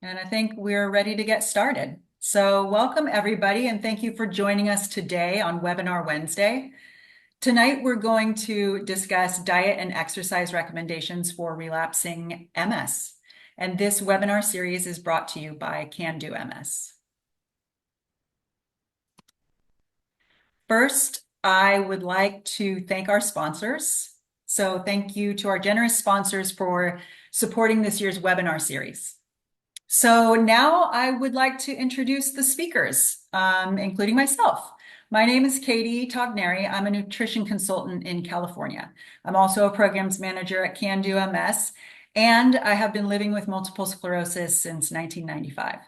And I think we're ready to get started. So welcome everybody, and thank you for joining us today on Webinar Wednesday. Tonight, we're going to discuss diet and exercise recommendations for relapsing MS. And this webinar series is brought to you by Can Do MS. First, I would like to thank our sponsors. So thank you to our generous sponsors for supporting this year's webinar series. So now I would like to introduce the speakers, including myself. My name is Katie Togneri. I'm a nutrition consultant in California. I'm also a programs manager at Can Do MS, and I have been living with multiple sclerosis since 1995.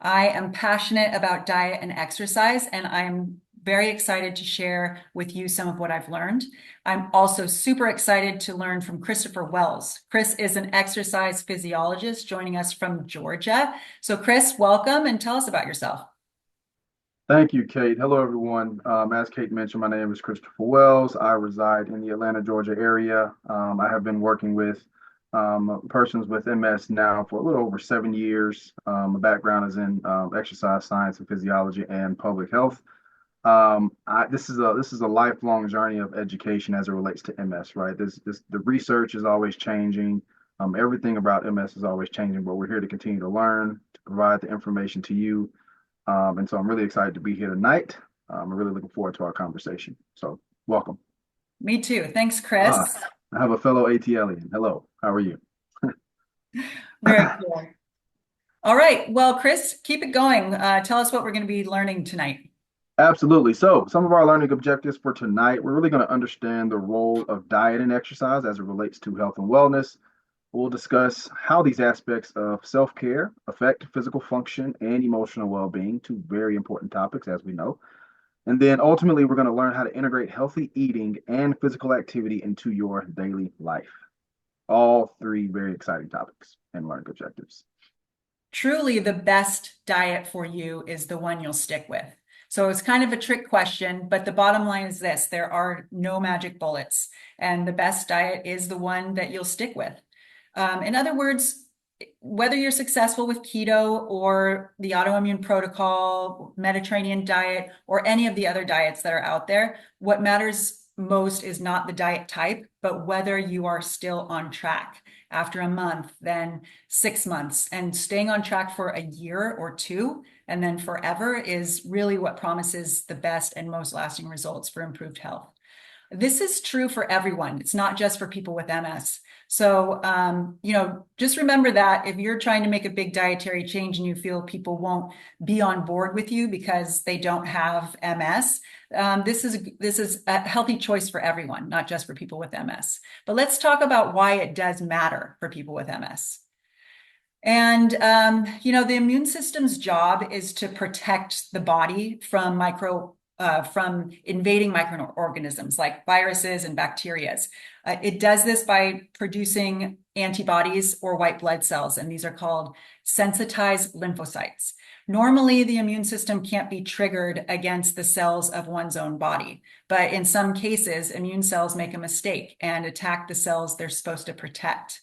I am passionate about diet and exercise, and I'm very excited to share with you some of what I've learned. I'm also super excited to learn from Christopher Wells. Chris is an exercise physiologist joining us from Georgia. So Chris, welcome and tell us about yourself. Thank you, Kate. Hello, everyone. As Kate mentioned, my name is Christopher Wells. I reside in the Atlanta, Georgia area. I have been working with persons with MS now for a little over 7 years. My background is in exercise science and physiology and public health. This is a lifelong journey of education as it relates to MS, right? The research is always changing. Everything about MS is always changing, but we're here to continue to learn, to provide the information to you. And so I'm really excited to be here tonight. I'm really looking forward to our conversation. So welcome. Me too. Thanks, Chris. Ah, I have a fellow ATLian. Hello, how are you? Very cool. All right. Well, Chris, keep it going. Tell us what we're going to be learning tonight. Absolutely. So some of our learning objectives for tonight, we're really going to understand the role of diet and exercise as it relates to health and wellness. We'll discuss how these aspects of self-care affect physical function and emotional well-being, two very important topics, as we know. And then ultimately, we're going to learn how to integrate healthy eating and physical activity into your daily life. All three very exciting topics and learning objectives. Truly, the best diet for you is the one you'll stick with. So it's kind of a trick question, but the bottom line is this: there are no magic bullets, and the best diet is the one that you'll stick with. In other words, whether you're successful with keto or the autoimmune protocol, Mediterranean diet, or any of the other diets that are out there, what matters most is not the diet type, but whether you are still on track after a month, then 6 months, and staying on track for a year or two, and then forever is really what promises the best and most lasting results for improved health. This is true for everyone. It's not just for people with MS. So, just remember that if you're trying to make a big dietary change and you feel people won't be on board with you because they don't have MS, this is a healthy choice for everyone, not just for people with MS. But let's talk about why it does matter for people with MS. And, the immune system's job is to protect the body from invading microorganisms like viruses and bacteria. It does this by producing antibodies or white blood cells, and these are called sensitized lymphocytes. Normally, the immune system can't be triggered against the cells of one's own body, but in some cases, immune cells make a mistake and attack the cells they're supposed to protect.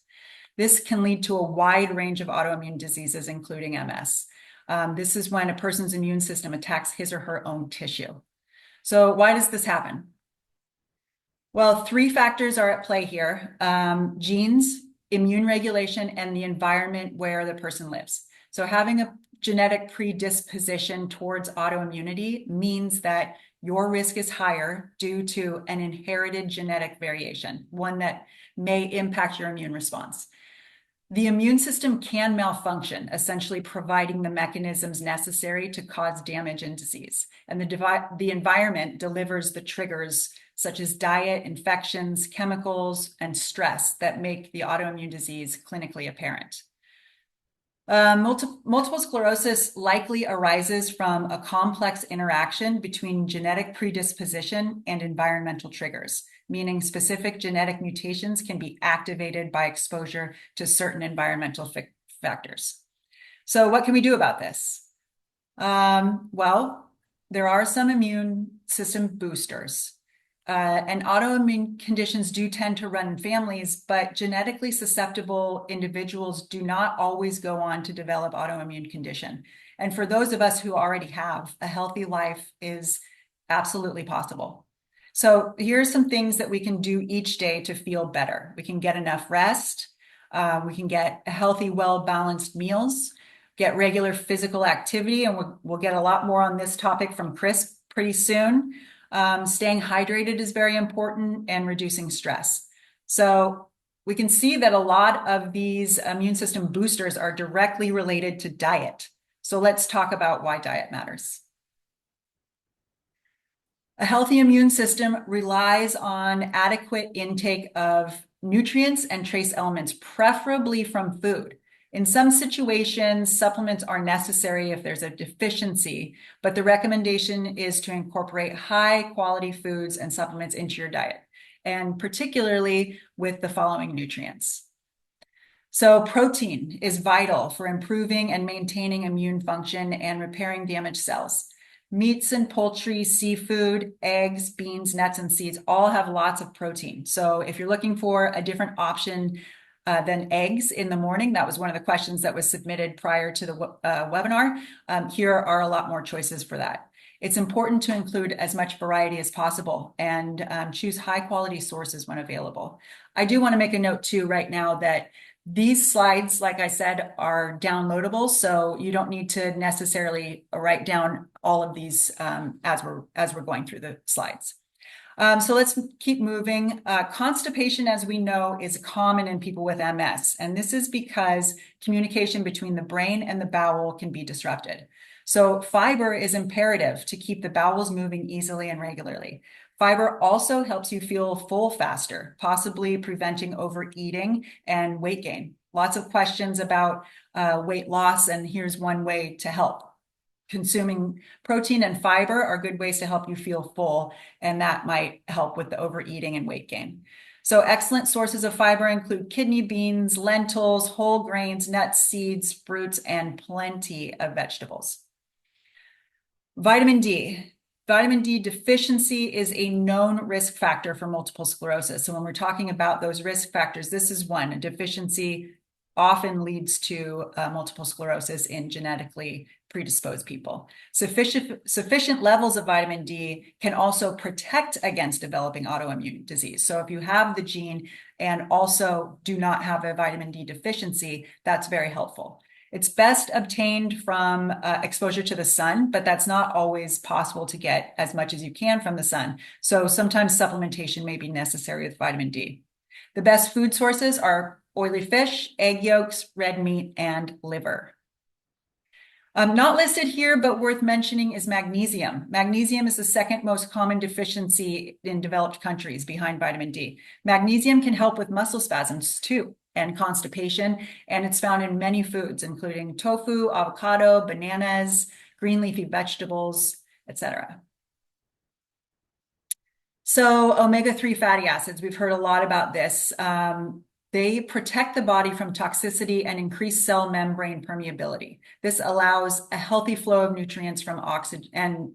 This can lead to a wide range of autoimmune diseases, including MS. This is when a person's immune system attacks his or her own tissue. So why does this happen? Well, three factors are at play here: genes, immune regulation, and the environment where the person lives. So having a genetic predisposition towards autoimmunity means that your risk is higher due to an inherited genetic variation, one that may impact your immune response. The immune system can malfunction, essentially providing the mechanisms necessary to cause damage and disease. And the environment delivers the triggers such as diet, infections, chemicals, and stress that make the autoimmune disease clinically apparent. Multiple sclerosis likely arises from a complex interaction between genetic predisposition and environmental triggers, meaning specific genetic mutations can be activated by exposure to certain environmental factors. So what can we do about this? Well, there are some immune system boosters. And autoimmune conditions do tend to run in families, but genetically susceptible individuals do not always go on to develop autoimmune condition. And for those of us who already have, a healthy life is absolutely possible. So here are some things that we can do each day to feel better. We can get enough rest. We can get healthy, well-balanced meals, get regular physical activity, and we'll get a lot more on this topic from Chris pretty soon. Staying hydrated is very important, and reducing stress. So we can see that a lot of these immune system boosters are directly related to diet. So let's talk about why diet matters. A healthy immune system relies on adequate intake of nutrients and trace elements, preferably from food. In some situations, supplements are necessary if there's a deficiency, but the recommendation is to incorporate high quality foods and supplements into your diet, and particularly with the following nutrients. So protein is vital for improving and maintaining immune function and repairing damaged cells. Meats and poultry, seafood, eggs, beans, nuts, and seeds all have lots of protein. So if you're looking for a different option than eggs in the morning, that was one of the questions that was submitted prior to the webinar. Here are a lot more choices for that. It's important to include as much variety as possible and choose high quality sources when available. I do want to make a note too right now that these slides, like I said, are downloadable, so you don't need to necessarily write down all of these as we're going through the slides. So let's keep moving. Constipation, as we know, is common in people with MS, and this is because communication between the brain and the bowel can be disrupted. So fiber is imperative to keep the bowels moving easily and regularly. Fiber also helps you feel full faster, possibly preventing overeating and weight gain. Lots of questions about weight loss, and here's one way to help. Consuming protein and fiber are good ways to help you feel full, and that might help with the overeating and weight gain. So excellent sources of fiber include kidney beans, lentils, whole grains, nuts, seeds, fruits, and plenty of vegetables. Vitamin D. Vitamin D deficiency is a known risk factor for multiple sclerosis. So when we're talking about those risk factors, this is one. A deficiency often leads to multiple sclerosis in genetically predisposed people. Sufficient levels of vitamin D can also protect against developing autoimmune disease. So if you have the gene and also do not have a vitamin D deficiency, that's very helpful. It's best obtained from exposure to the sun, but that's not always possible to get as much as you can from the sun. So sometimes supplementation may be necessary with vitamin D. The best food sources are oily fish, egg yolks, red meat, and liver. Not listed here, but worth mentioning is magnesium. Magnesium is the second most common deficiency in developed countries behind vitamin D. Magnesium can help with muscle spasms too, and constipation, and it's found in many foods, including tofu, avocado, bananas, green leafy vegetables, etc. So omega-3 fatty acids, we've heard a lot about this. They protect the body from toxicity and increase cell membrane permeability. This allows a healthy flow of nutrients from oxygen and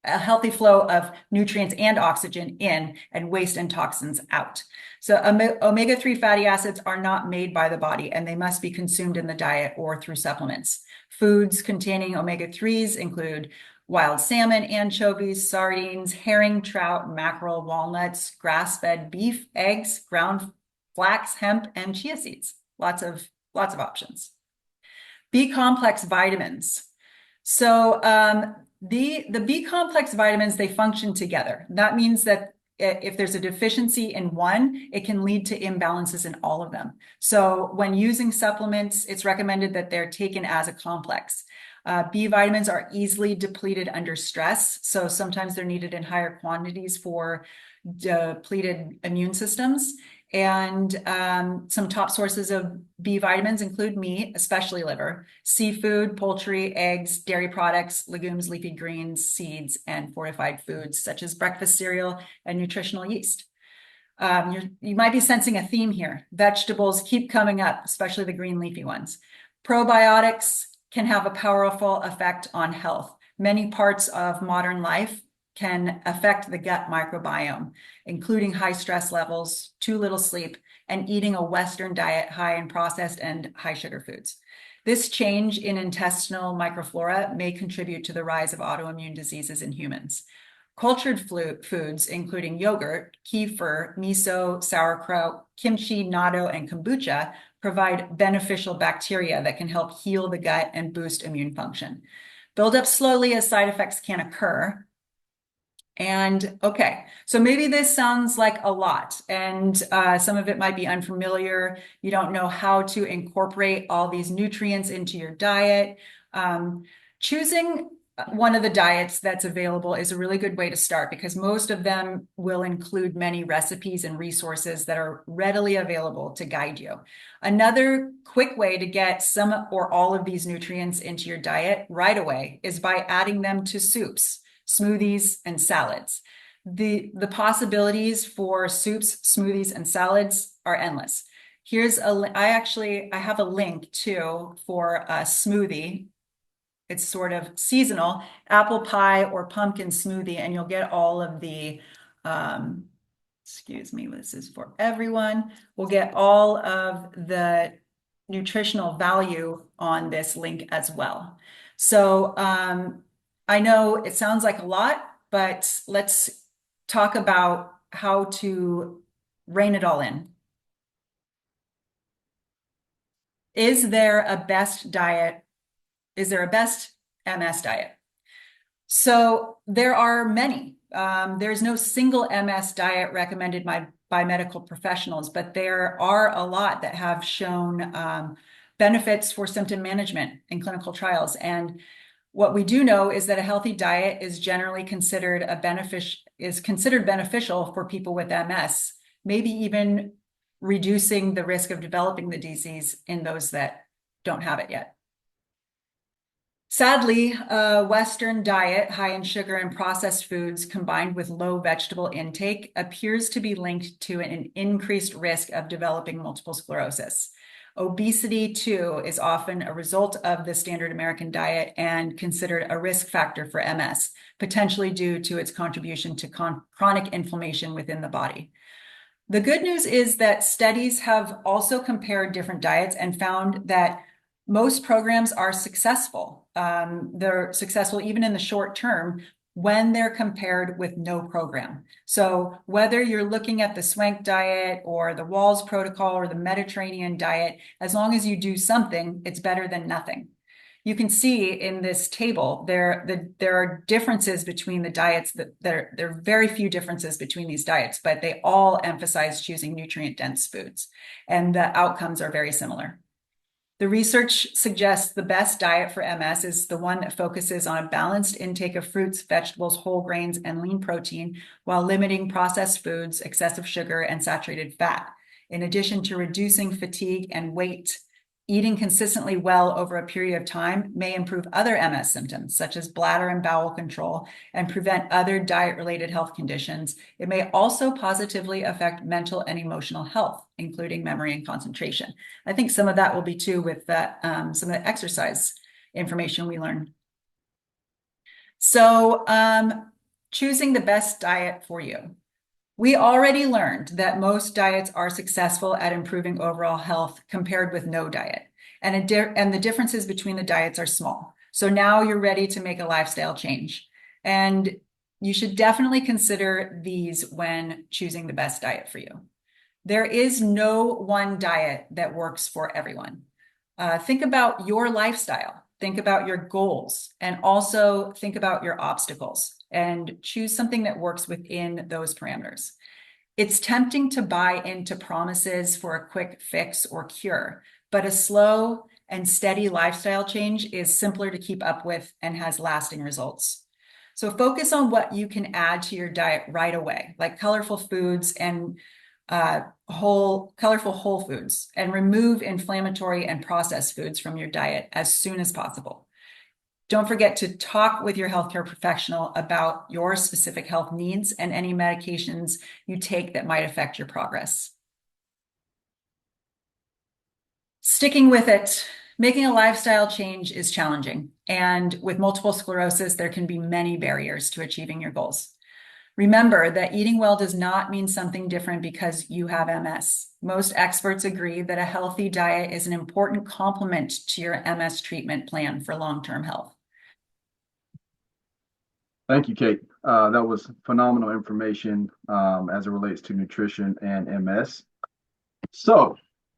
a healthy flow of nutrients and oxygen in and waste and toxins out. So omega-3 fatty acids are not made by the body, and they must be consumed in the diet or through supplements. Foods containing omega-3s include wild salmon, anchovies, sardines, herring, trout, mackerel, walnuts, grass-fed beef, eggs, ground flax, hemp, and chia seeds. Lots of options. B complex vitamins. So the B complex vitamins, they function together. That means that if there's a deficiency in one, it can lead to imbalances in all of them. So when using supplements, it's recommended that they're taken as a complex. B vitamins are easily depleted under stress, so sometimes they're needed in higher quantities for depleted immune systems. And some top sources of B vitamins include meat, especially liver, seafood, poultry, eggs, dairy products, legumes, leafy greens, seeds, and fortified foods such as breakfast cereal and nutritional yeast. You might be sensing a theme here. Vegetables keep coming up, especially the green leafy ones. Probiotics can have a powerful effect on health. Many parts of modern life can affect the gut microbiome, including high stress levels, too little sleep, and eating a Western diet high in processed and high sugar foods. This change in intestinal microflora may contribute to the rise of autoimmune diseases in humans. Cultured foods, including yogurt, kefir, miso, sauerkraut, kimchi, natto, and kombucha, provide beneficial bacteria that can help heal the gut and boost immune function. Build up slowly as side effects can occur. And okay, so maybe this sounds like a lot, and some of it might be unfamiliar. You don't know how to incorporate all these nutrients into your diet. Choosing one of the diets that's available is a really good way to start because most of them will include many recipes and resources that are readily available to guide you. Another quick way to get some or all of these nutrients into your diet right away is by adding them to soups, smoothies, and salads. The possibilities for soups, smoothies, and salads are endless. I have a link too for a smoothie. It's sort of seasonal, apple pie or pumpkin smoothie, and you'll get all of the, excuse me, this is for everyone. We'll get all of the nutritional value on this link as well. So I know it sounds like a lot, but let's talk about how to rein it all in. Is there a best diet? Is there a best MS diet? So there are many. There's no single MS diet recommended by medical professionals, but there are a lot that have shown benefits for symptom management in clinical trials. And what we do know is that a healthy diet is generally considered beneficial for people with MS, maybe even reducing the risk of developing the disease in those that don't have it yet. Sadly, a Western diet high in sugar and processed foods combined with low vegetable intake appears to be linked to an increased risk of developing multiple sclerosis. Obesity, too, is often a result of the standard American diet and considered a risk factor for MS, potentially due to its contribution to chronic inflammation within the body. The good news is that studies have also compared different diets and found that most programs are successful. They're successful even in the short term when they're compared with no program. So whether you're looking at the Swank diet or the Walls protocol or the Mediterranean diet, as long as you do something, it's better than nothing. You can see in this table, there are differences between the diets there are very few differences between these diets, but they all emphasize choosing nutrient-dense foods, and the outcomes are very similar. The research suggests the best diet for MS is the one that focuses on a balanced intake of fruits, vegetables, whole grains, and lean protein while limiting processed foods, excessive sugar, and saturated fat. In addition to reducing fatigue and weight, eating consistently well over a period of time may improve other MS symptoms, such as bladder and bowel control, and prevent other diet-related health conditions. It may also positively affect mental and emotional health, including memory and concentration. I think some of that will be too with that, some of the exercise information we learn. So choosing the best diet for you. We already learned that most diets are successful at improving overall health compared with no diet, and the differences between the diets are small. So now you're ready to make a lifestyle change, and you should definitely consider these when choosing the best diet for you. There is no one diet that works for everyone. Think about your lifestyle, think about your goals, and also think about your obstacles and choose something that works within those parameters. It's tempting to buy into promises for a quick fix or cure, but a slow and steady lifestyle change is simpler to keep up with and has lasting results. So focus on what you can add to your diet right away, like colorful foods and colorful whole foods, and remove inflammatory and processed foods from your diet as soon as possible. Don't forget to talk with your healthcare professional about your specific health needs and any medications you take that might affect your progress. Sticking with it Making a lifestyle change is challenging, and with multiple sclerosis, there can be many barriers to achieving your goals. Remember that eating well does not mean something different because you have MS. Most experts agree that a healthy diet is an important complement to your MS treatment plan for long-term health. Thank you, Kate. That was phenomenal information as it relates to nutrition and MS. So,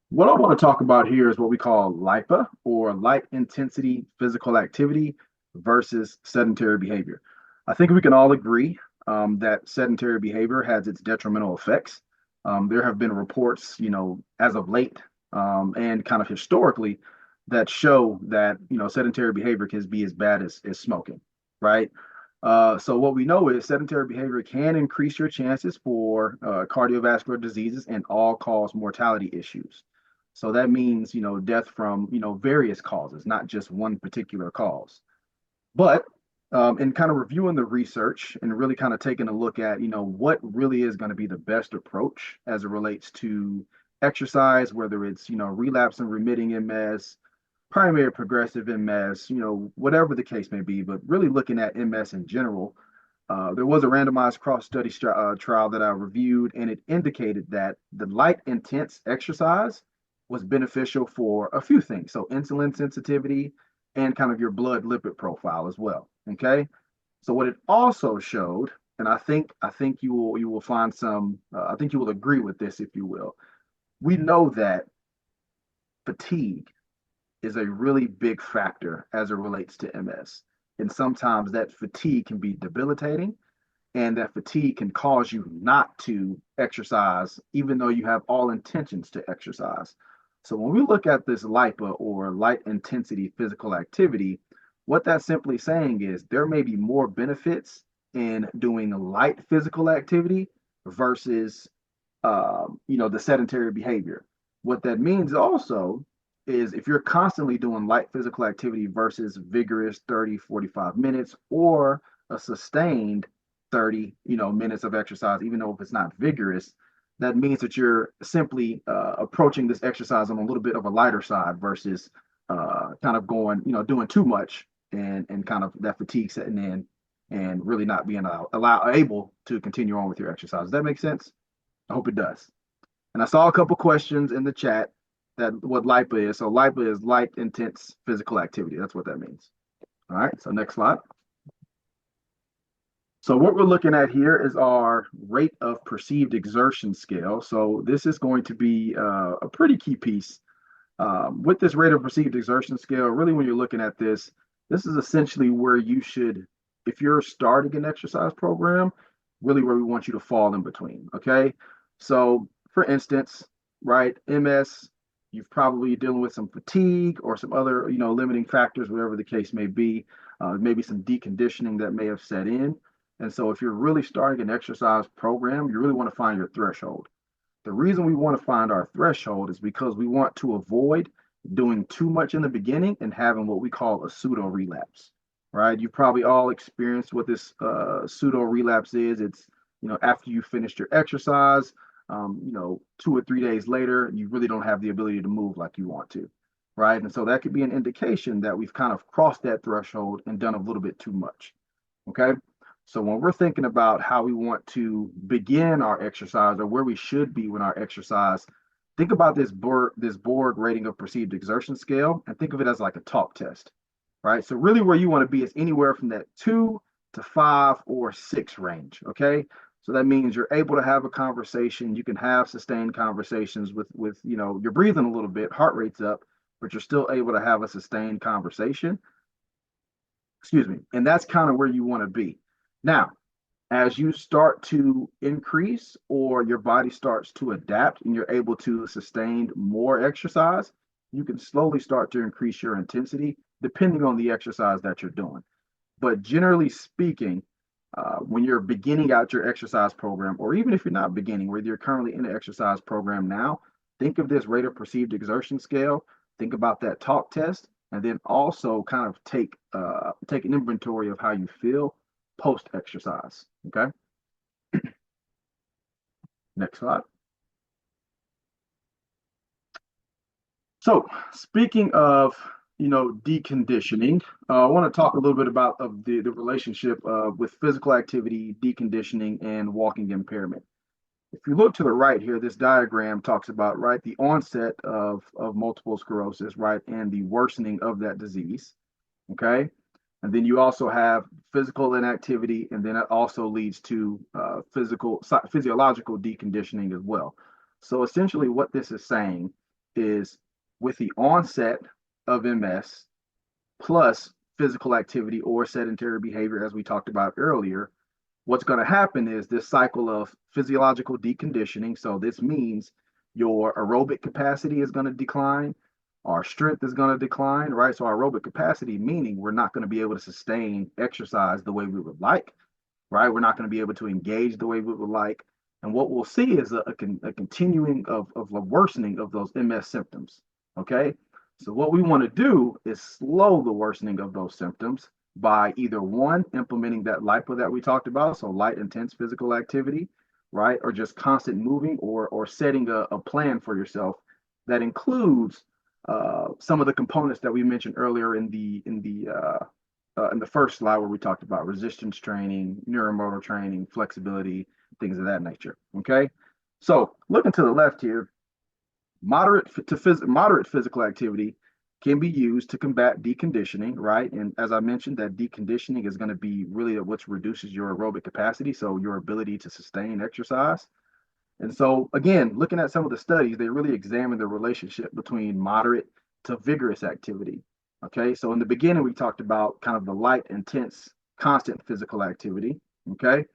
what I want to talk about here is what we call LIPA, or light intensity physical activity versus sedentary behavior. I think we can all agree that sedentary behavior has its detrimental effects. There have been reports, as of late and kind of historically, that show that sedentary behavior can be as bad as smoking, right? So what we know is sedentary behavior can increase your chances for cardiovascular diseases and all-cause mortality issues. So that means, death from, various causes, not just one particular cause. But in kind of reviewing the research and really kind of taking a look at, what really is going to be the best approach as it relates to exercise, whether it's, relapse and remitting MS, primary progressive MS, whatever the case may be, but really looking at MS in general. There was a randomized cross study trial that I reviewed, and it indicated that the light intense exercise was beneficial for a few things. So, insulin sensitivity and kind of your blood lipid profile as well. Okay. So, what it also showed, and I think you will find some, I think you will agree with this, if you will. We know that fatigue is a really big factor as it relates to MS. And sometimes that fatigue can be debilitating, and that fatigue can cause you not to exercise, even though you have all intentions to exercise. So when we look at this LIPA, or light intensity physical activity, what that's simply saying is there may be more benefits in doing light physical activity versus the sedentary behavior. What that means also is if you're constantly doing light physical activity versus vigorous 30, 45 minutes, or a sustained 30, minutes of exercise, even though if it's not vigorous, that means that you're simply approaching this exercise on a little bit of a lighter side versus kind of going, doing too much, and kind of that fatigue setting in and really not being able to continue on with your exercise. Does that make sense? I hope it does. And I saw a couple questions in the chat that what LIPA is. So LIPA is light intense physical activity. That's what that means. All right. So next slide. So what we're looking at here is our rate of perceived exertion scale. So this is going to be a pretty key piece. With this rate of perceived exertion scale, really when you're looking at this is essentially where you should, if you're starting an exercise program, really where we want you to fall in between. Okay. So for instance, right, MS, you've probably dealing with some fatigue or some other, limiting factors, whatever the case may be, maybe some deconditioning that may have set in. And so if you're really starting an exercise program, you really want to find your threshold. The reason we want to find our threshold is because we want to avoid doing too much in the beginning and having what we call a pseudo relapse, right? You've probably all experienced what this pseudo relapse is. It's, after you finished your exercise, 2 or 3 days later, you really don't have the ability to move like you want to, right? And so that could be an indication that we've kind of crossed that threshold and done a little bit too much, okay? So when we're thinking about how we want to begin our exercise, or where we should be with our exercise, think about this Borg rating of perceived exertion scale, and think of it as like a talk test, right? So really where you want to be is anywhere from that 2 to 5 or 6 range, okay? So that means you're able to have a conversation. You can have sustained conversations with you're breathing a little bit, heart rate's up, but you're still able to have a sustained conversation. Excuse me. And that's kind of where you want to be. Now, as you start to increase, or your body starts to adapt and you're able to sustain more exercise, you can slowly start to increase your intensity depending on the exercise that you're doing. But generally speaking, when you're beginning out your exercise program, or even if you're not beginning, whether you're currently in the exercise program now, think of this rate of perceived exertion scale, think about that talk test, and then also kind of take an inventory of how you feel post exercise. Okay. Next slide. So speaking of, deconditioning, I want to talk a little bit about the relationship with physical activity, deconditioning, and walking impairment. If you look to the right here, this diagram talks about, right, the onset of multiple sclerosis, right, and the worsening of that disease. Okay. And then you also have physical inactivity, and then it also leads to physiological deconditioning as well. So essentially, what this is saying is with the onset of MS plus physical activity or sedentary behavior, as we talked about earlier, what's going to happen is this cycle of physiological deconditioning. So this means your aerobic capacity is going to decline, our strength is going to decline, right? So our aerobic capacity, meaning we're not going to be able to sustain exercise the way we would like, right? We're not going to be able to engage the way we would like. And what we'll see is a continuing of a worsening of those MS symptoms, okay? So what we want to do is slow the worsening of those symptoms by either one, implementing that LIPA that we talked about, so light intense physical activity, right? Or just constant moving or setting a plan for yourself that includes some of the components that we mentioned earlier in the first slide where we talked about resistance training, neuromotor training, flexibility, things of that nature. Okay, so looking to the left here, moderate physical activity can be used to combat deconditioning, right? And as I mentioned, that deconditioning is going to be really what reduces your aerobic capacity, so your ability to sustain exercise. And so, again, looking at some of the studies, they really examine the relationship between moderate to vigorous activity. Okay, so in the beginning, we talked about kind of the light, intense, constant physical activity. Okay,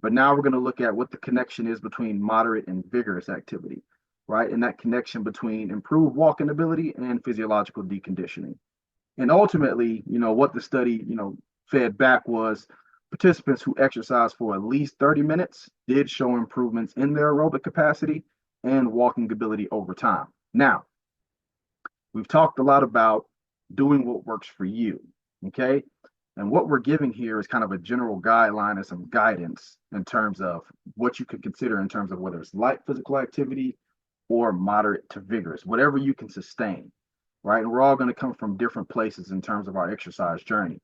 but now we're going to look at what the connection is between moderate and vigorous activity, right? And that connection between improved walking ability and physiological deconditioning. And ultimately, what the study, fed back was participants who exercised for at least 30 minutes did show improvements in their aerobic capacity and walking ability over time. Now, we've talked a lot about doing what works for you, okay? And what we're giving here is kind of a general guideline and some guidance in terms of what you could consider in terms of whether it's light physical activity or moderate to vigorous, whatever you can sustain, right? And we're all going to come from different places in terms of our exercise journey.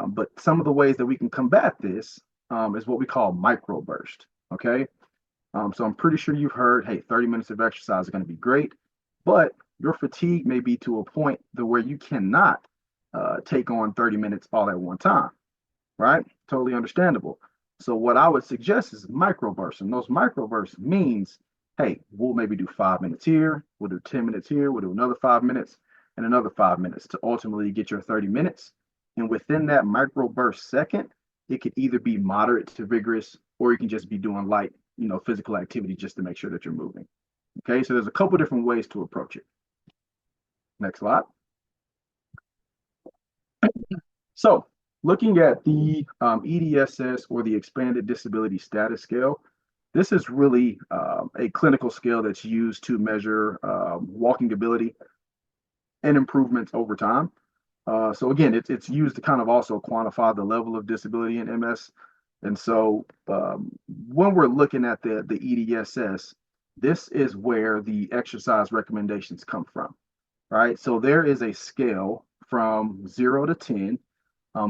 But some of the ways that we can combat this is what we call microburst. Okay. So I'm pretty sure you've heard, hey, 30 minutes of exercise is going to be great, but your fatigue may be to a point to where you cannot take on 30 minutes all at one time, right? Totally understandable. So what I would suggest is microbursts. And those microbursts means, hey, we'll maybe do 5 minutes here, we'll do 10 minutes here, we'll do another 5 minutes and another 5 minutes to ultimately get your 30 minutes. And within that microburst second, it could either be moderate to vigorous, or you can just be doing light, physical activity just to make sure that you're moving. Okay, so there's a couple different ways to approach it. Next slide. So looking at the EDSS, or the Expanded Disability Status Scale, this is really a clinical scale that's used to measure walking ability and improvements over time. So again, it's used to kind of also quantify the level of disability in MS. And so when we're looking at the EDSS, this is where the exercise recommendations come from, right? So there is a scale from 0 to 10.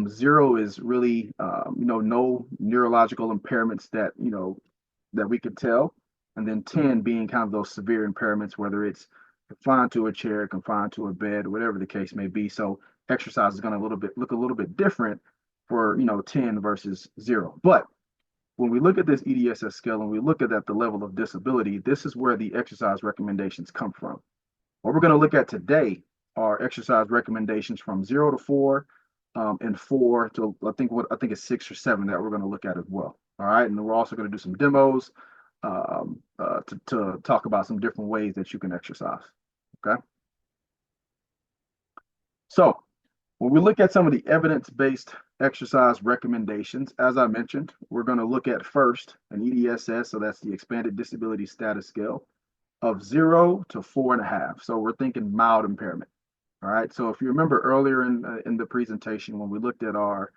0 is really, no neurological impairments that we could tell. And then 10 being kind of those severe impairments, whether it's confined to a chair, confined to a bed, whatever the case may be. So exercise is going to look a little bit different for 10 versus 0. But when we look at this EDSS scale and we look at the level of disability, this is where the exercise recommendations come from. What we're going to look at today are exercise recommendations from 0 to 4, and 4 to I think it's 6 or 7 that we're going to look at as well. All right, and then we're also going to do some demos to talk about some different ways that you can exercise. Okay. So when we look at some of the evidence-based exercise recommendations, as I mentioned, we're going to look at first an EDSS, so that's the Expanded Disability Status Scale, of 0 to 4.5. So we're thinking mild impairment. All right. So if you remember earlier in the presentation, when we looked at our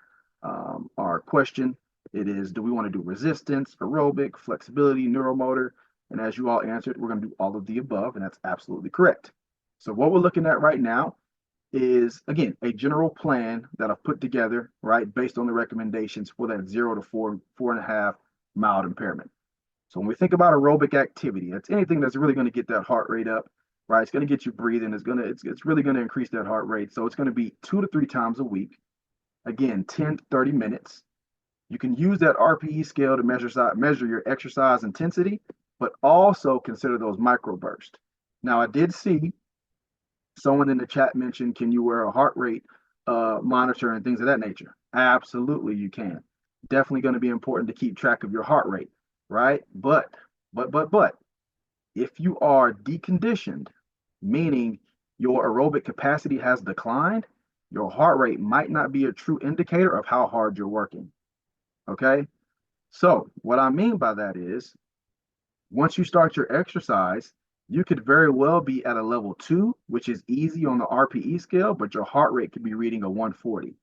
question, it is, do we want to do resistance, aerobic, flexibility, neuromotor? And as you all answered, we're going to do all of the above, and that's absolutely correct. So what we're looking at right now is, again, a general plan that I've put together, right, based on the recommendations for that 0 to 4.5 mild impairment. So when we think about aerobic activity, it's anything that's really going to get that heart rate up, right? It's going to get you breathing. It's really going to increase that heart rate. So it's going to be 2 to 3 times a week. Again, 10 to 30 minutes. You can use that RPE scale to measure your exercise intensity, but also consider those microbursts. Now, I did see someone in the chat mentioned, can you wear a heart rate monitor and things of that nature? Absolutely, you can. Definitely going to be important to keep track of your heart rate, right? But, if you are deconditioned, meaning your aerobic capacity has declined, your heart rate might not be a true indicator of how hard you're working. Okay. So, what I mean by that is once you start your exercise, you could very well be at a level 2, which is easy on the RPE scale, but your heart rate could be reading a 140,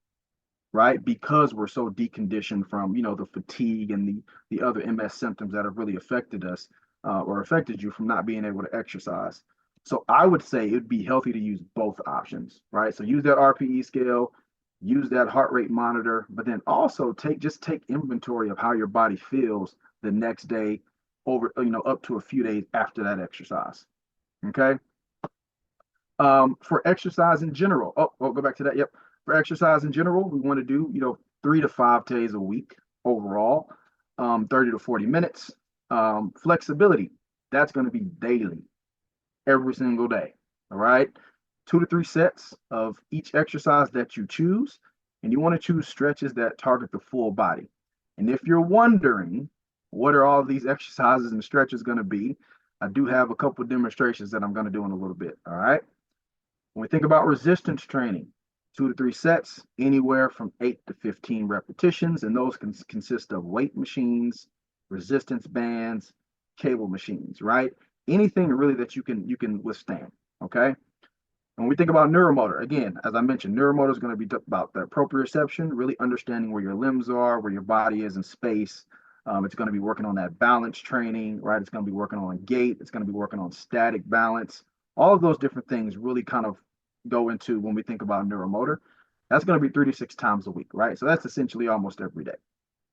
right? Because we're so deconditioned from, the fatigue and the other MS symptoms that have really affected us or affected you from not being able to exercise. So I would say it'd be healthy to use both options, right? So use that RPE scale, use that heart rate monitor, but then also take inventory of how your body feels the next day over, up to a few days after that exercise. Okay. For exercise in general, we'll go back to that. Yep. For exercise in general, we want to do, 3 to 5 days a week overall, 30 to 40 minutes. Flexibility, that's going to be daily, every single day. All right. 2 to 3 sets of each exercise that you choose. And you want to choose stretches that target the full body. And if you're wondering, what are all these exercises and stretches going to be? I do have a couple of demonstrations that I'm going to do in a little bit. All right. When we think about resistance training, 2 to 3 sets, anywhere from 8 to 15 repetitions, and those can consist of weight machines, resistance bands, cable machines, right? Anything really that you can withstand. Okay. When we think about neuromotor, again, as I mentioned, neuromotor is going to be about the proprioception, really understanding where your limbs are, where your body is in space. It's going to be working on that balance training, right? It's going to be working on gait. It's going to be working on static balance. All of those different things really kind of go into when we think about neuromotor. That's going to be 3 to 6 times a week, right? So that's essentially almost every day,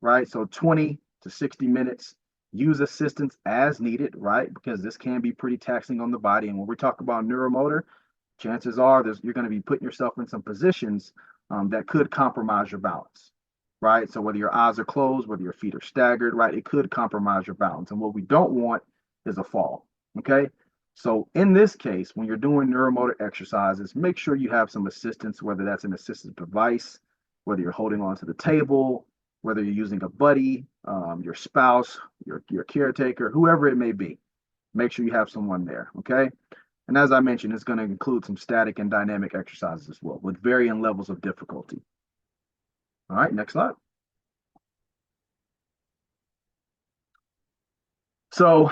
right? So 20 to 60 minutes. Use assistance as needed, right? Because this can be pretty taxing on the body. And when we talk about neuromotor, chances are you're going to be putting yourself in some positions that could compromise your balance, right? So whether your eyes are closed, whether your feet are staggered, right, it could compromise your balance. And what we don't want is a fall, okay? So in this case, when you're doing neuromotor exercises, make sure you have some assistance, whether that's an assistive device, whether you're holding onto the table, whether you're using a buddy, your spouse, your caretaker, whoever it may be. Make sure you have someone there, okay? And as I mentioned, it's going to include some static and dynamic exercises as well with varying levels of difficulty. All right, next slide. So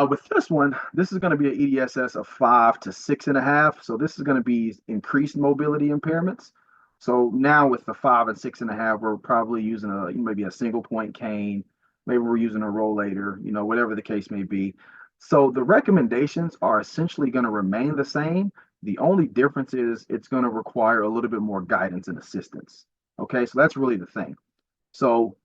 with this one, this is going to be an EDSS of 5 to 6.5. So this is going to be increased mobility impairments. So now with the 5 and 6.5, we're probably using maybe a single point cane. Maybe we're using a rollator, whatever the case may be. So the recommendations are essentially going to remain the same. The only difference is it's going to require a little bit more guidance and assistance. Okay, so that's really the thing. So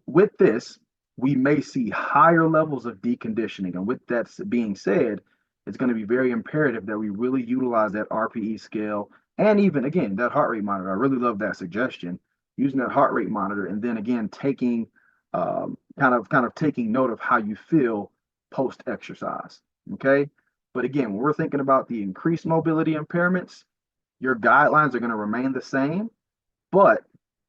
with this, we may see higher levels of deconditioning. And with that being said, it's going to be very imperative that we really utilize that RPE scale and even, again, that heart rate monitor. I really love that suggestion, using that heart rate monitor and then again taking kind of taking note of how you feel post exercise. Okay. But again, when we're thinking about the increased mobility impairments, your guidelines are going to remain the same, but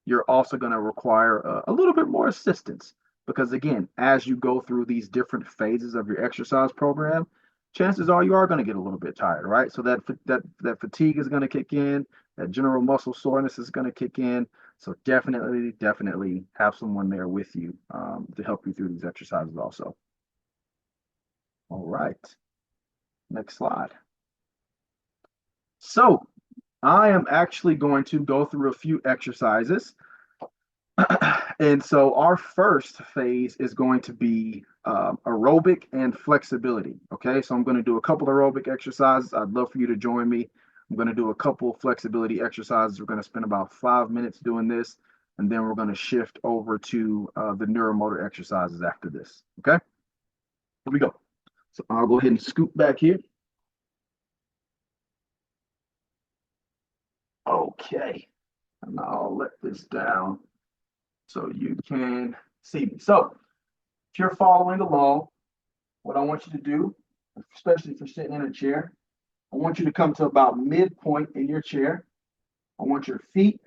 you're also going to require a little bit more assistance because again, as you go through these different phases of your exercise program, chances are you are going to get a little bit tired, right? So that fatigue is going to kick in, that general muscle soreness is going to kick in. So definitely have someone there with you to help you through these exercises also. All right, next slide. So I am actually going to go through a few exercises And so our first phase is going to be aerobic and flexibility. Okay, so I'm going to do a couple aerobic exercises. I'd love for you to join me. I'm going to do a couple flexibility exercises. We're going to spend about 5 minutes doing this, and then we're going to shift over to the neuromotor exercises after this. Okay, here we go. So I'll go ahead and scoot back here. Okay, and I'll let this down so you can see me. So if you're following along, what I want you to do, especially if you're sitting in a chair, I want you to come to about midpoint in your chair. I want your feet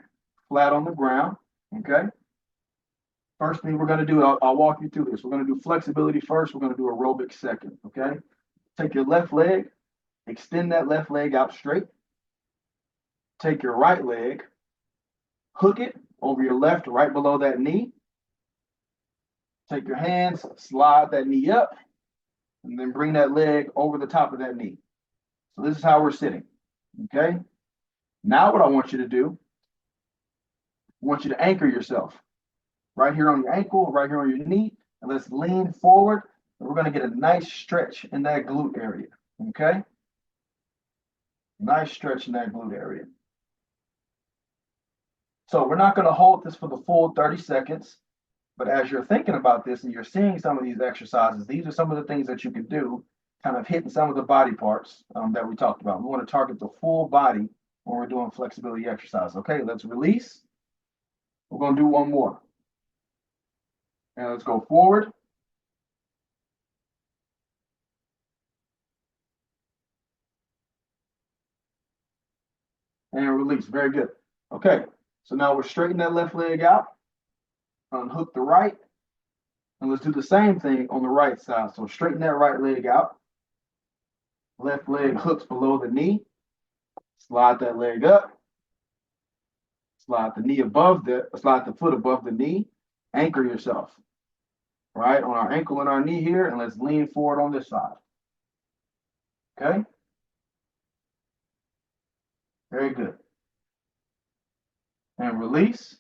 flat on the ground. Okay. First thing we're going to do, I'll walk you through this. We're going to do flexibility first. We're going to do aerobic second. Okay. Take your left leg, extend that left leg out straight. Take your right leg, hook it over your left, right below that knee. Take your hands, slide that knee up, and then bring that leg over the top of that knee. So this is how we're sitting. Okay. Now what I want you to do, I want you to anchor yourself right here on your ankle, right here on your knee, and let's lean forward. And we're going to get a nice stretch in that glute area. Okay. Nice stretch in that glute area. So we're not going to hold this for the full 30 seconds, but as you're thinking about this and you're seeing some of these exercises, these are some of the things that you can do, kind of hitting some of the body parts that we talked about. We want to target the full body when we're doing flexibility exercise. Okay, let's release. We're going to do one more. And let's go forward. And release. Very good. Okay, so now we're straightening that left leg out. Unhook the right. And let's do the same thing on the right side. So straighten that right leg out. Left leg hooks below the knee. Slide that leg up. Slide the foot above the knee. Anchor yourself. Right on our ankle and our knee here, and let's lean forward on this side. Okay. Very good. And release.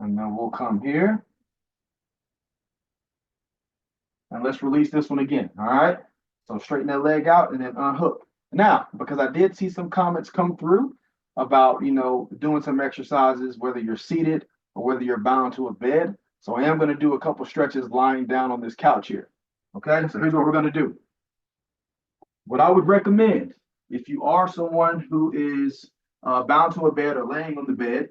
And then we'll come here. And let's release this one again. All right. So straighten that leg out and then unhook. Now, because I did see some comments come through about, doing some exercises, whether you're seated or whether you're bound to a bed. So I am going to do a couple stretches lying down on this couch here. Okay. So here's what we're going to do. What I would recommend, if you are someone who is bound to a bed or laying on the bed,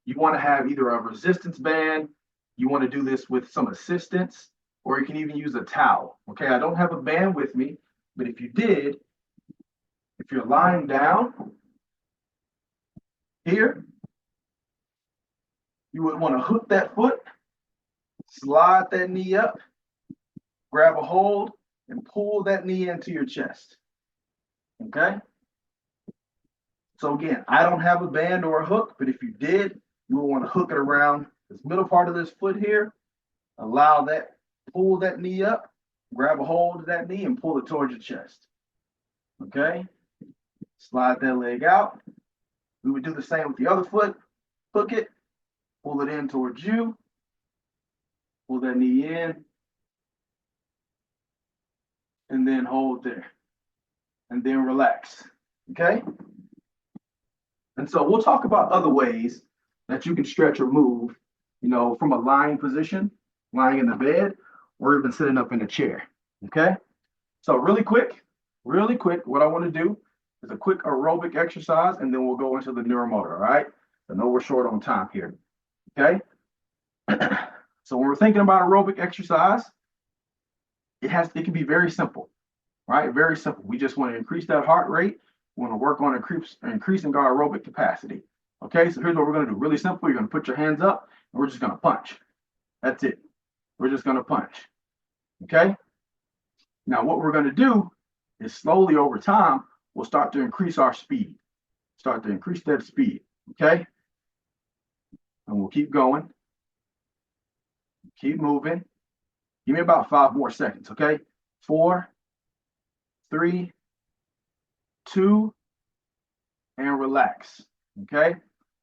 you want to have either a resistance band, you want to do this with some assistance, or you can even use a towel. Okay, I don't have a band with me, but if you did, if you're lying down here, you would want to hook that foot, slide that knee up, grab a hold, and pull that knee into your chest. Okay? So again, I don't have a band or a hook, but if you did, you will want to hook it around this middle part of this foot here, pull that knee up, grab a hold of that knee and pull it towards your chest. Okay? Slide that leg out. We would do the same with the other foot. Hook it, pull it in towards you, pull that knee in, and then hold there. And then relax. Okay? And so we'll talk about other ways that you can stretch or move, from a lying position, lying in the bed, or even sitting up in a chair. Okay? So really quick, what I want to do is a quick aerobic exercise, and then we'll go into the neuromotor, all right? I know we're short on time here. Okay? So when we're thinking about aerobic exercise, it can be very simple, right? Very simple. We just want to increase that heart rate. We want to work on increasing our aerobic capacity. Okay, so here's what we're going to do. Really simple. You're going to put your hands up, and we're just going to punch. That's it. We're just going to punch. Okay? Now, what we're going to do is slowly over time, we'll start to increase our speed. Start to increase that speed. Okay? And we'll keep going. Keep moving. Give me about 5 more seconds. Okay? 4, 3, 2, and relax. Okay?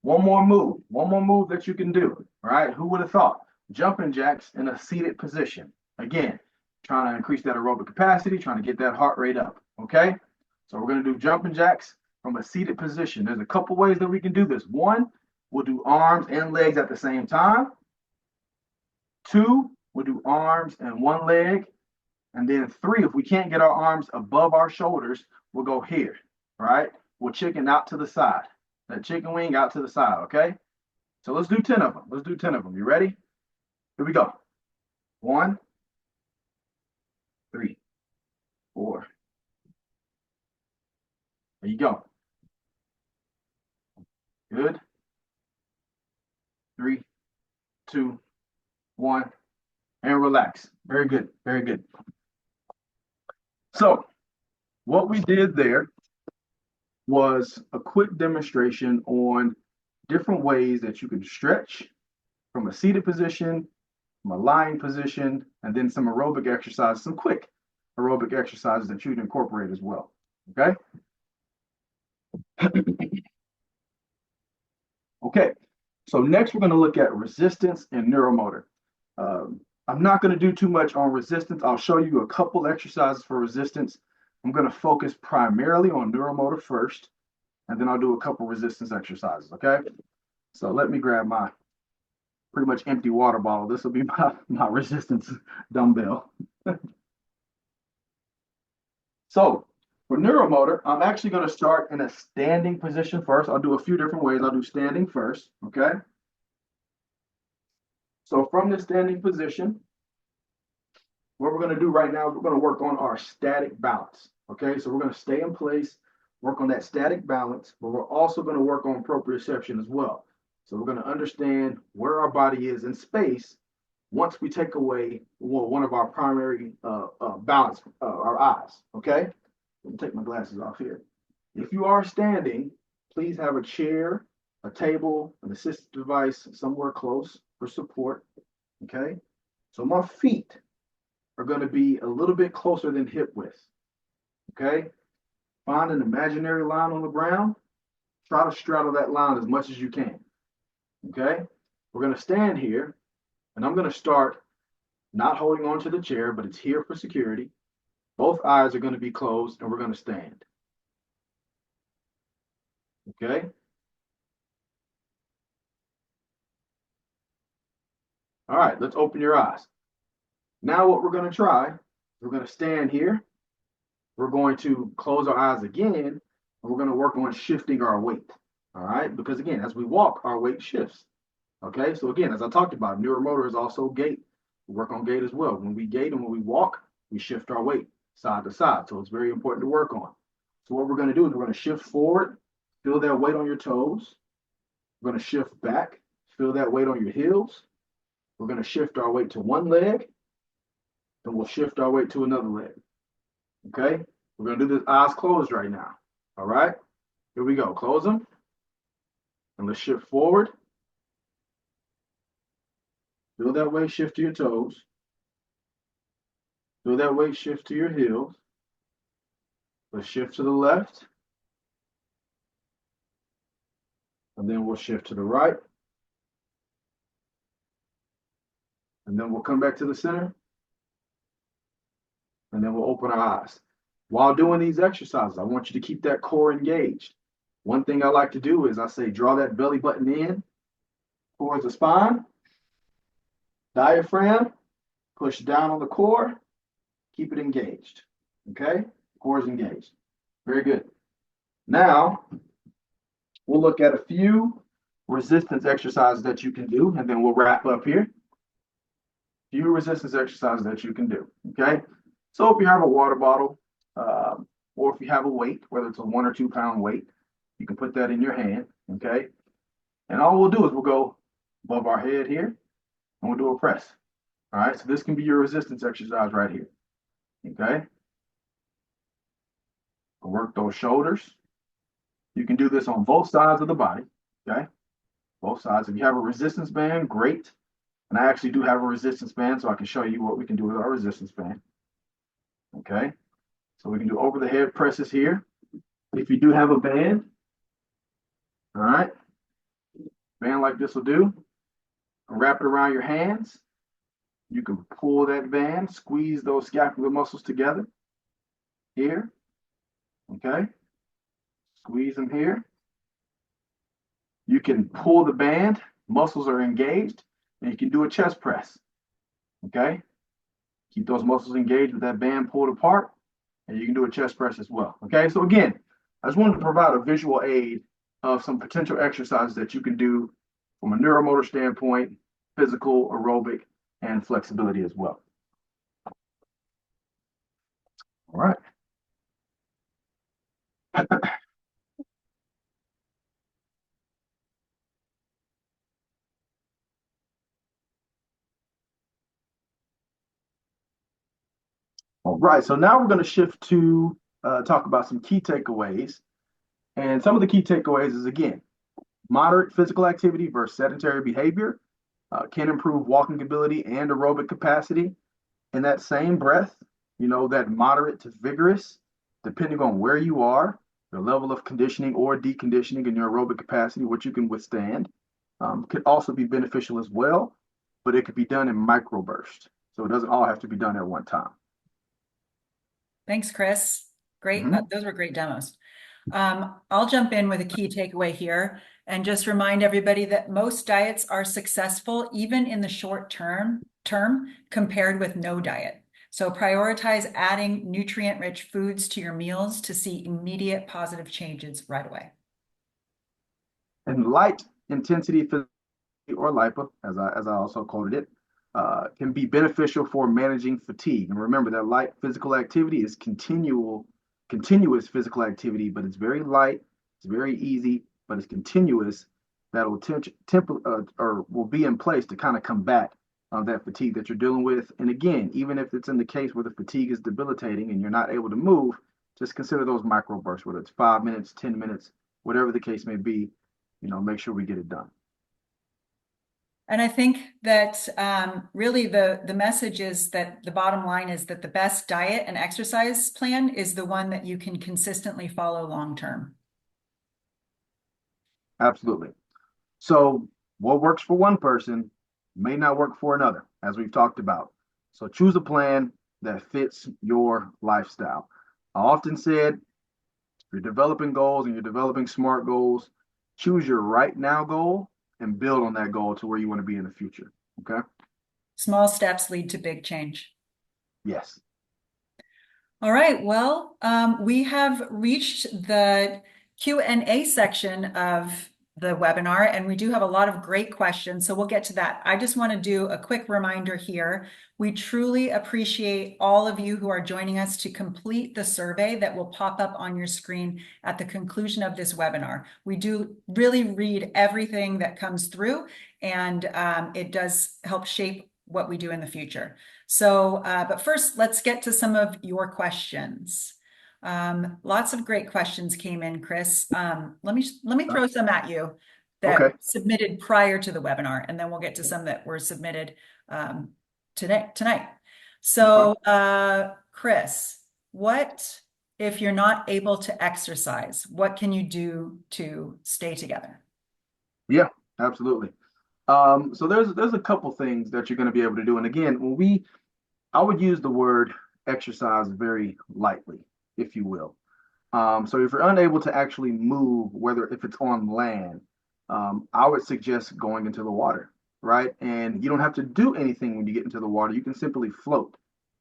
One more move that you can do, all right? Who would have thought? Jumping jacks in a seated position. Again, trying to increase that aerobic capacity, trying to get that heart rate up, okay? So we're gonna do jumping jacks from a seated position. There's a couple ways that we can do this. One, we'll do arms and legs at the same time. Two, we'll do arms and one leg. And then three, if we can't get our arms above our shoulders, we'll go here, all right? We'll chicken out to the side. That chicken wing out to the side, okay? So let's do 10 of them. Let's do 10 of them. You ready? Here we go. 1, 3, 4. There you go. Good. 3, 2, 1. And relax. Very good. Very good. So what we did there was a quick demonstration on different ways that you can stretch from a seated position, from a lying position, and then some aerobic exercises, some quick aerobic exercises that you'd incorporate as well. Okay. Okay. So next we're going to look at resistance and neuromotor. I'm not going to do too much on resistance. I'll show you a couple exercises for resistance. I'm going to focus primarily on neuromotor first, and then I'll do a couple resistance exercises, okay? So let me grab my pretty much empty water bottle. This will be my resistance dumbbell. So for neuromotor, I'm actually going to start in a standing position first. I'll do a few different ways. I'll do standing first, okay? So from the standing position, what we're going to do right now is we're going to work on our static balance. Okay, so we're going to stay in place, work on that static balance, but we're also going to work on proprioception as well. So we're going to understand where our body is in space once we take away one of our primary balance, our eyes. Okay, let me take my glasses off here. If you are standing, please have a chair, a table, an assistive device somewhere close for support. Okay, so my feet are going to be a little bit closer than hip width. Okay, find an imaginary line on the ground. Try to straddle that line as much as you can. Okay, we're going to stand here, and I'm going to start not holding on to the chair, but it's here for security. Both eyes are going to be closed, and we're going to stand. Okay. All right, let's open your eyes. Now what we're going to try, we're going to stand here. We're going to close our eyes again, and we're going to work on shifting our weight. All right, because again, as we walk, our weight shifts. Okay, so again, as I talked about, neuromotor is also gait. We work on gait as well. When we gait and when we walk, we shift our weight side to side. So it's very important to work on. So what we're going to do is we're going to shift forward, feel that weight on your toes. We're going to shift back, feel that weight on your heels. We're going to shift our weight to one leg, then we'll shift our weight to another leg. Okay, we're going to do this eyes closed right now. All right, here we go. Close them. And let's shift forward. Feel that weight shift to your toes. Feel that weight shift to your heels. Let's shift to the left. And then we'll shift to the right. And then we'll come back to the center. And then we'll open our eyes. While doing these exercises, I want you to keep that core engaged. One thing I like to do is I say, draw that belly button in towards the spine. Diaphragm, push down on the core, keep it engaged. Okay, core is engaged. Very good. Now, we'll look at a few resistance exercises that you can do, and then we'll wrap up here. Few resistance exercises that you can do. Okay, so if you have a water bottle, or if you have a weight, whether it's a 1 or 2 pound weight, you can put that in your hand. Okay, and all we'll do is we'll go above our head here, and we'll do a press. All right, so this can be your resistance exercise right here. Okay, work those shoulders. You can do this on both sides of the body. Okay, both sides. If you have a resistance band, great. And I actually do have a resistance band, so I can show you what we can do with our resistance band. Okay, so we can do over the head presses here. If you do have a band, all right, Band like this will do. Wrap it around your hands. You can pull that band, squeeze those scapular muscles together here. Okay. Squeeze them here. You can pull the band, muscles are engaged, and you can do a chest press. Okay. Keep those muscles engaged with that band pulled apart, and you can do a chest press as well. Okay. So, again, I just wanted to provide a visual aid of some potential exercises that you can do from a neuromotor standpoint, physical, aerobic, and flexibility as well. All right. All right. So now we're going to shift to talk about some key takeaways. And some of the key takeaways is, again, moderate physical activity versus sedentary behavior can improve walking ability and aerobic capacity. In that same breath, that moderate to vigorous, depending on where you are, the level of conditioning or deconditioning in your aerobic capacity, what you can withstand, could also be beneficial as well, but it could be done in microbursts. So it doesn't all have to be done at one time. Thanks, Chris. Great. Mhm. Those were great demos. I'll jump in with a key takeaway here and just remind everybody that most diets are successful even in the short term compared with no diet. So prioritize adding nutrient-rich foods to your meals to see immediate positive changes right away. And light intensity or LIPA, as I also quoted it, can be beneficial for managing fatigue. And remember that light physical activity is continuous physical activity, but it's very light, it's very easy, but it's continuous. That will or will be in place to kind of combat that fatigue that you're dealing with. And again, even if it's in the case where the fatigue is debilitating and you're not able to move, just consider those microbursts, whether it's 5 minutes, 10 minutes, whatever the case may be. Make sure we get it done. And I think that really the message is that the bottom line is that the best diet and exercise plan is the one that you can consistently follow long term. Absolutely. So what works for one person may not work for another, as we've talked about. So choose a plan that fits your lifestyle. I often said, if you're developing goals and you're developing SMART goals, choose your right now goal and build on that goal to where you want to be in the future. Okay? Small steps lead to big change. Yes. All right. Well, we have reached the Q&A section of the webinar, and we do have a lot of great questions, so we'll get to that. I just want to do a quick reminder here. We truly appreciate all of you who are joining us to complete the survey that will pop up on your screen at the conclusion of this webinar. We do really read everything that comes through, and it does help shape what we do in the future. So, but first, let's get to some of your questions. Lots of great questions came in, Chris. Let me throw some at you that Okay. submitted prior to the webinar, and then we'll get to some that were submitted tonight. So, Chris, what if you're not able to exercise? What can you do to stay together? Yeah, absolutely. So there's a couple things that you're going to be able to do. And again, I would use the word exercise very lightly, if you will. So if you're unable to actually move, whether if it's on land, I would suggest going into the water, right? And you don't have to do anything when you get into the water. You can simply float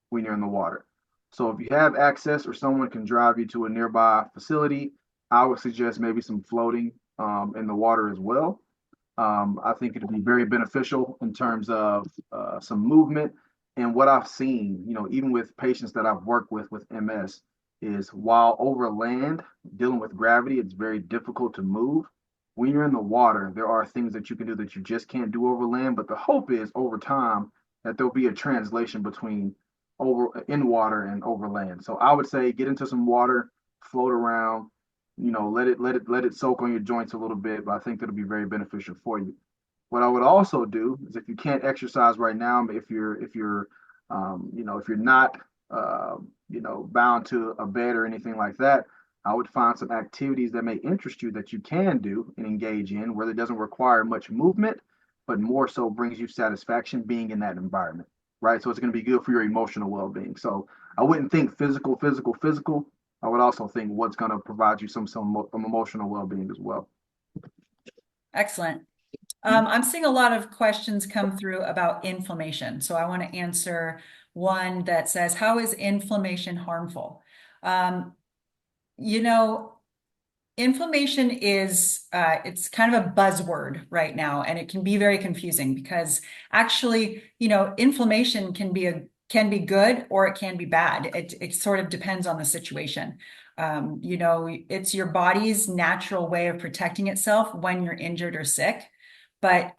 when you're in the water. So if you have access or someone can drive you to a nearby facility, I would suggest maybe some floating in the water as well. I think it'd be very beneficial in terms of some movement. And what I've seen, even with patients that I've worked with MS, is while over land, dealing with gravity, it's very difficult to move. When you're in the water, there are things that you can do that you just can't do over land. But the hope is over time that there'll be a translation between over in water and over land. So I would say get into some water, float around, let it soak on your joints a little bit, but I think that'll be very beneficial for you. What I would also do is if you can't exercise right now, if you're not bound to a bed or anything like that, I would find some activities that may interest you that you can do and engage in where it doesn't require much movement, but more so brings you satisfaction being in that environment, right? So it's going to be good for your emotional well-being. So I wouldn't think physical, physical, physical. I would also think what's going to provide you some emotional well-being as well. Excellent. I'm seeing a lot of questions come through about inflammation. So I want to answer one that says, how is inflammation harmful? Um, you know, inflammation is it's kind of a buzzword right now, and it can be very confusing because actually, inflammation can be good or it can be bad. It sort of depends on the situation. It's your body's natural way of protecting itself when you're injured or sick, but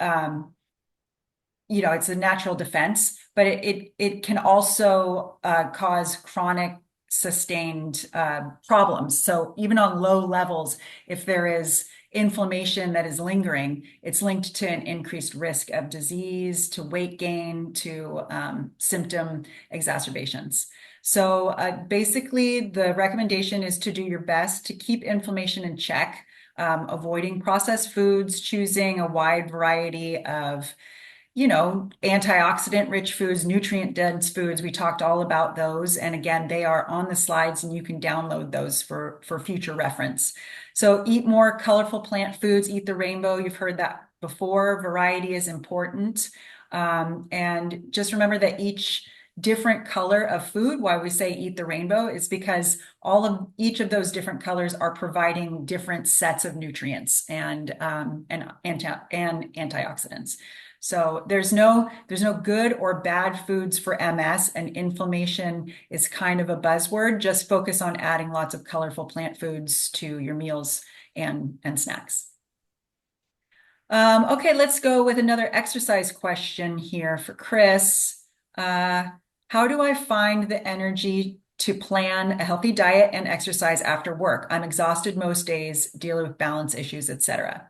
it's a natural defense, but it can also cause chronic sustained problems. So even on low levels, if there is inflammation that is lingering, it's linked to an increased risk of disease, to weight gain, to symptom exacerbations. So basically, the recommendation is to do your best to keep inflammation in check, avoiding processed foods, choosing a wide variety of antioxidant rich foods, nutrient dense foods. We talked all about those. And again, they are on the slides and you can download those for future reference. So eat more colorful plant foods, eat the rainbow. You've heard that before. Variety is important. And just remember that each different color of food, why we say eat the rainbow, is because each of those different colors are providing different sets of nutrients and antioxidants. So there's no good or bad foods for MS, and inflammation is kind of a buzzword. Just focus on adding lots of colorful plant foods to your meals and snacks. Okay, let's go with another exercise question here for Chris. How do I find the energy to plan a healthy diet and exercise after work? I'm exhausted most days, dealing with balance issues, etc.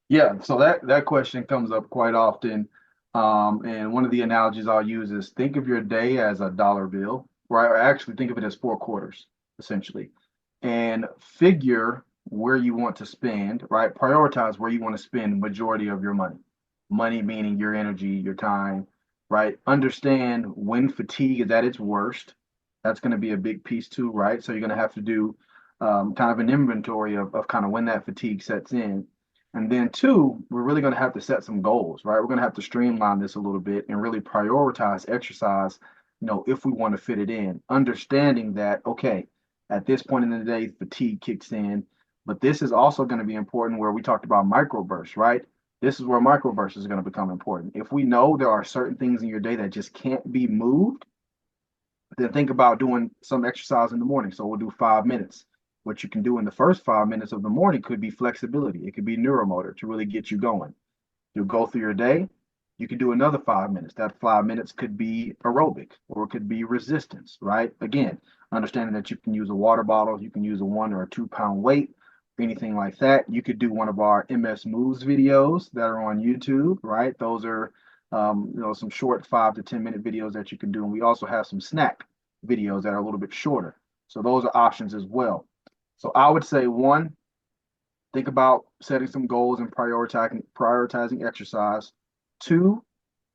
Yeah, so that question comes up quite often. And one of the analogies I'll use is think of your day as a dollar bill, right? Or actually think of it as four quarters, essentially. And figure where you want to spend, right? Prioritize where you want to spend the majority of your money. Money meaning your energy, your time, right? Understand when fatigue is at its worst. That's going to be a big piece too, right? So you're going to have to do kind of an inventory of kind of when that fatigue sets in. And then two, we're really going to have to set some goals, right? We're going to have to streamline this a little bit and really prioritize exercise, if we want to fit it in, understanding that, okay, at this point in the day, fatigue kicks in, but this is also going to be important where we talked about microbursts, right? This is where microbursts is going to become important. If we know there are certain things in your day that just can't be moved, then think about doing some exercise in the morning. So we'll do 5 minutes. What you can do in the first 5 minutes of the morning could be flexibility. It could be neuromotor to really get you going. You'll go through your day. You can do another 5 minutes. That 5 minutes could be aerobic or it could be resistance, right? Again, understanding that you can use a water bottle, you can use a 1 or 2 pound weight, anything like that. You could do one of our MS Moves videos that are on YouTube, right? Those are some short 5 to 10 minute videos that you can do. And we also have some snack videos that are a little bit shorter. So those are options as well. So I would say one, think about setting some goals and prioritizing exercise. Two,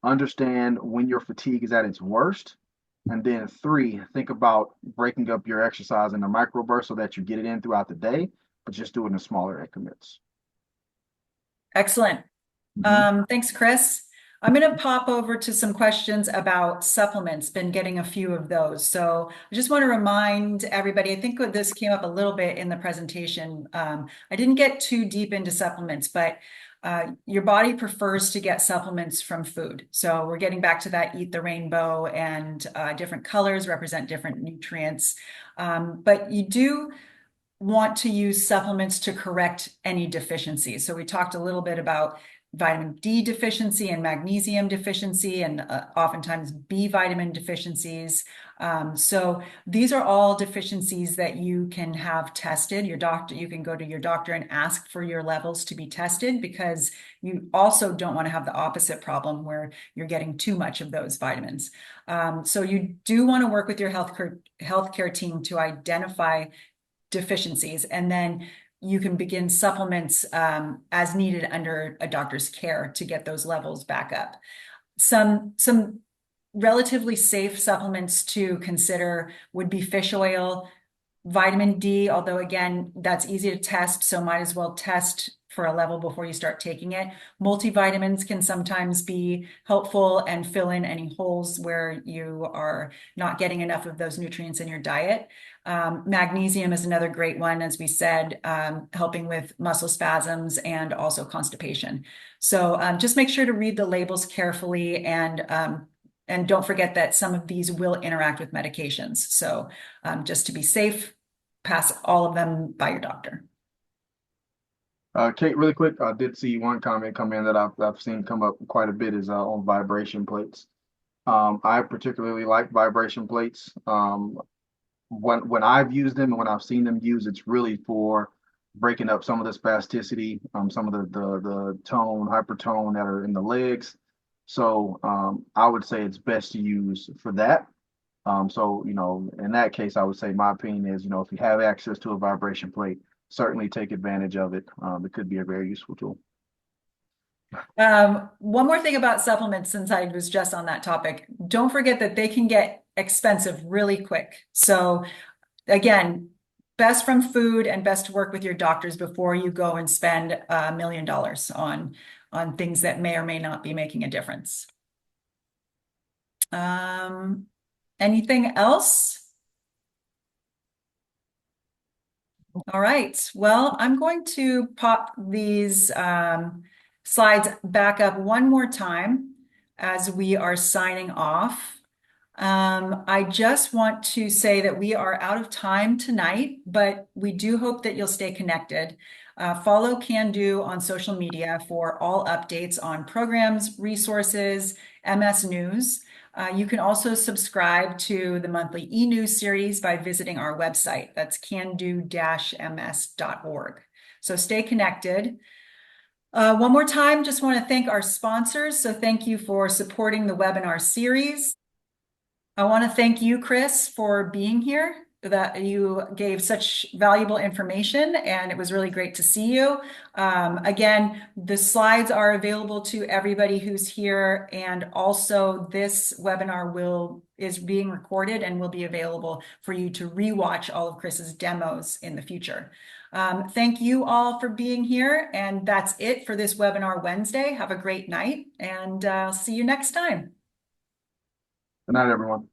understand when your fatigue is at its worst. And then three, think about breaking up your exercise into microbursts so that you get it in throughout the day, but just do it in smaller increments. Excellent. Mhm. Thanks, Chris. I'm going to pop over to some questions about supplements. Been getting a few of those. So I just want to remind everybody, I think this came up a little bit in the presentation. I didn't get too deep into supplements, but your body prefers to get supplements from food. So we're getting back to that eat the rainbow, and different colors represent different nutrients. But you do want to use supplements to correct any deficiencies. So we talked a little bit about vitamin D deficiency and magnesium deficiency, and oftentimes B vitamin deficiencies. So these are all deficiencies that you can have tested. You can go to your doctor and ask for your levels to be tested, because you also don't want to have the opposite problem where you're getting too much of those vitamins. So you do want to work with your healthcare team to identify deficiencies, and then you can begin supplements as needed under a doctor's care to get those levels back up. Some relatively safe supplements to consider would be fish oil, vitamin D, although again, that's easy to test, so might as well test for a level before you start taking it. Multivitamins can sometimes be helpful and fill in any holes where you are not getting enough of those nutrients in your diet. Magnesium is another great one, as we said, helping with muscle spasms and also constipation. So just make sure to read the labels carefully, and don't forget that some of these will interact with medications. So just to be safe, pass all of them by your doctor. Kate, really quick, I did see one comment come in that I've seen come up quite a bit is on vibration plates. I particularly like vibration plates. When I've used them and when I've seen them used, it's really for breaking up some of the spasticity, some of the tone, hypertone that are in the legs. So I would say it's best to use for that. So, in that case, I would say my opinion is, if you have access to a vibration plate, certainly take advantage of it. It could be a very useful tool. One more thing about supplements, since I was just on that topic, don't forget that they can get expensive really quick. So again, best from food and best to work with your doctors before you go and spend $1 million on things that may or may not be making a difference. Anything else? All right. Well, I'm going to pop these slides back up one more time as we are signing off. I just want to say that we are out of time tonight, but we do hope that you'll stay connected. Follow Can Do on social media for all updates on programs, resources, MS News. You can also subscribe to the monthly e-news series by visiting our website. That's cando-ms.org. So stay connected. One more time, just want to thank our sponsors. So thank you for supporting the webinar series. I want to thank you, Chris, for being here, that you gave such valuable information, and it was really great to see you. Again, the slides are available to everybody who's here, and also this webinar is being recorded and will be available for you to rewatch all of Chris's demos in the future. Thank you all for being here, and that's it for this webinar Wednesday. Have a great night, and I'll see you next time. Good night, everyone.